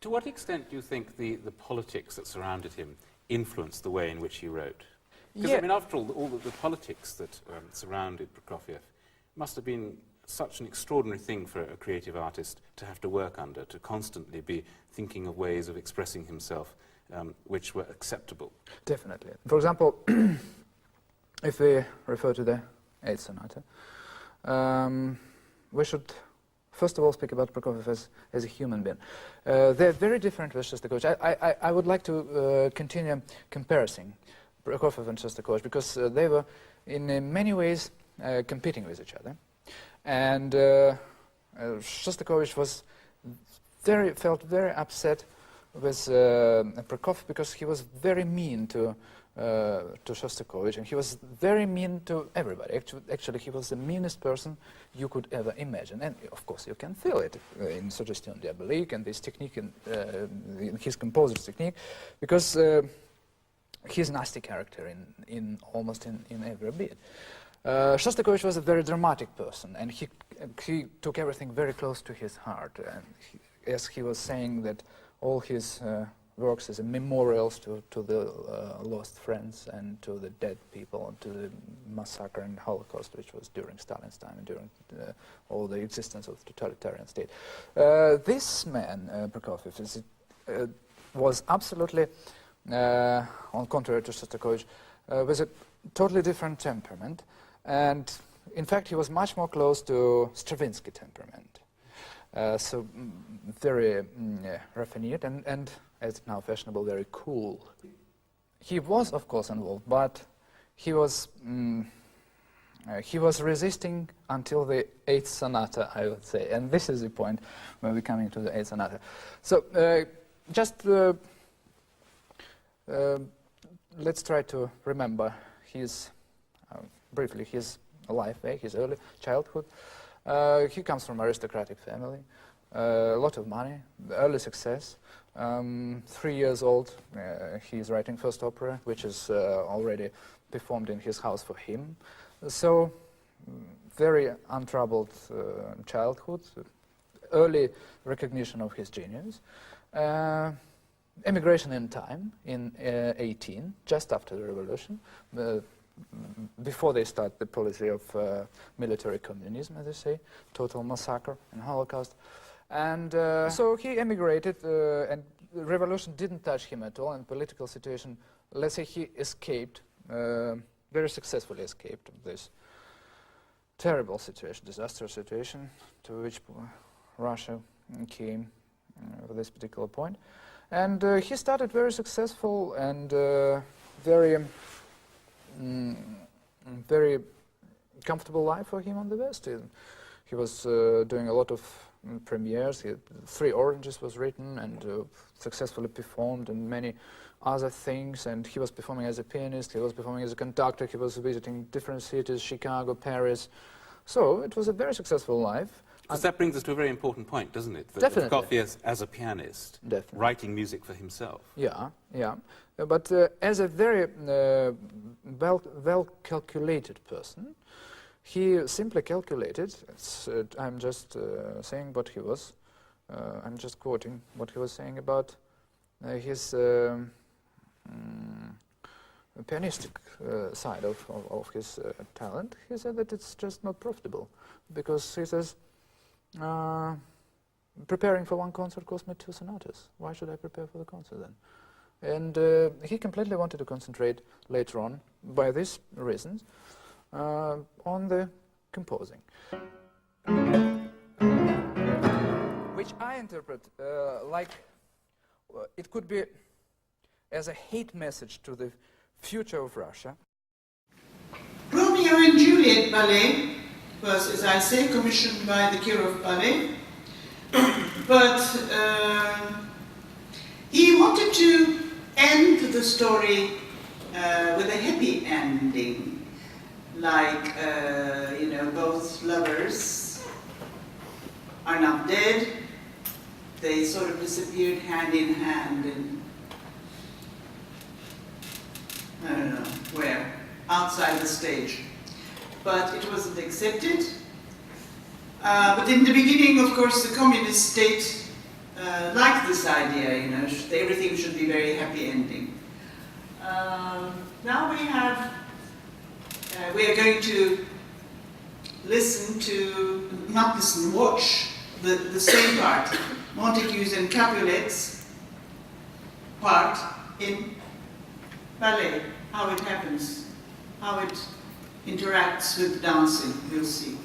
To what extent do you think the politics that surrounded him influenced the way in which he wrote? Because, I mean, after all the politics that surrounded Prokofiev must have been such an extraordinary thing for a creative artist to have to work under, to constantly be thinking of ways of expressing himself which were acceptable. Definitely. For example, if we refer to the Eighth Sonata, we should first of all speak about Prokofiev as a human being. They're very different with Shostakovich. I would like to continue comparing Prokofiev and Shostakovich because they were in many ways competing with each other. And Shostakovich felt very upset with Prokofiev because he was very mean to Shostakovich, and he was very mean to everybody. Actually, he was the meanest person you could ever imagine. And of course, you can feel it in Suggestion Diabolique and this technique, in his composer's technique, because he's a nasty character almost in every bit. Shostakovich was a very dramatic person, and he took everything very close to his heart. And as he was saying that all his works as memorials to the lost friends and to the dead people, and to the massacre and Holocaust, which was during Stalin's time and during all the existence of the totalitarian state. This man, Prokofiev, was absolutely, on contrary to Shostakovich, with a totally different temperament. And in fact, he was much more close to Stravinsky temperament. So very raffinate and, as now fashionable, very cool. He was, of course, involved, but he was resisting until the Eighth Sonata, I would say. And this is the point when we're coming to the Eighth Sonata. So just let's try to remember briefly his life, his early childhood. He comes from an aristocratic family, a lot of money, early success. 3 years old, he's writing first opera, which is already performed in his house for him. So, very untroubled childhood, early recognition of his genius. Emigration in time, in 18, just after the revolution, before they start the policy of military communism, as they say, total massacre and Holocaust. And so he emigrated, and the revolution didn't touch him at all, and political situation, let's say he escaped, very successfully escaped this terrible situation, disastrous situation to which Russia came at this particular point. And he started very successful and very comfortable life for him on the West. He was doing a lot of premieres. 3 Oranges was written and successfully performed, and many other things. And he was performing as a pianist, he was performing as a conductor, he was visiting different cities, Chicago, Paris. So it was a very successful life. Because that brings us to a very important point, doesn't it? That Definitely. Prokofiev as a pianist, writing music for himself. Yeah, yeah. But as a very well-calculated person, he simply calculated, I'm just saying what he was, I'm just quoting what he was saying about his pianistic side of his talent. He said that it's just not profitable, because he says, preparing for one concert cost me 2 sonatas. Why should I prepare for the concert then? And he completely wanted to concentrate later on, by these reasons, on the composing. Which I interpret like it could be as a hate message to the future of Russia. Romeo and Juliet ballet was, as I say, commissioned by the Kirov Ballet, but he wanted to end the story with a happy ending, like, you know, both lovers are not dead, they sort of disappeared hand in hand in, I don't know where, outside the stage. But it wasn't accepted. But in the beginning, of course, the communist state like this idea, you know, everything should be very happy ending. Now we are going to watch the same part, Montagues and Capulets part in ballet, how it happens, how it interacts with dancing, we'll see.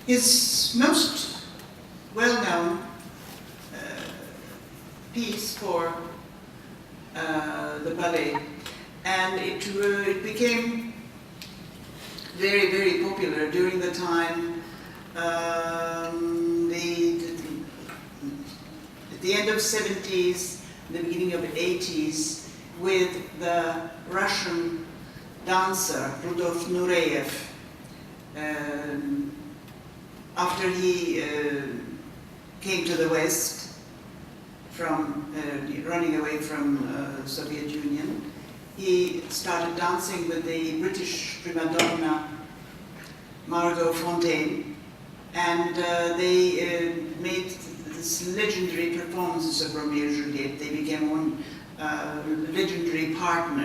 his most well-known piece for the ballet, and it became very, very popular during the time, at the end of 70s, the beginning of 80s, with the Russian dancer Rudolf Nureyev. After he came to the West from running away from Soviet Union, he started dancing with the British prima donna Margot Fonteyn, and they made this legendary performances of Romeo and Juliet. They became one legendary partner.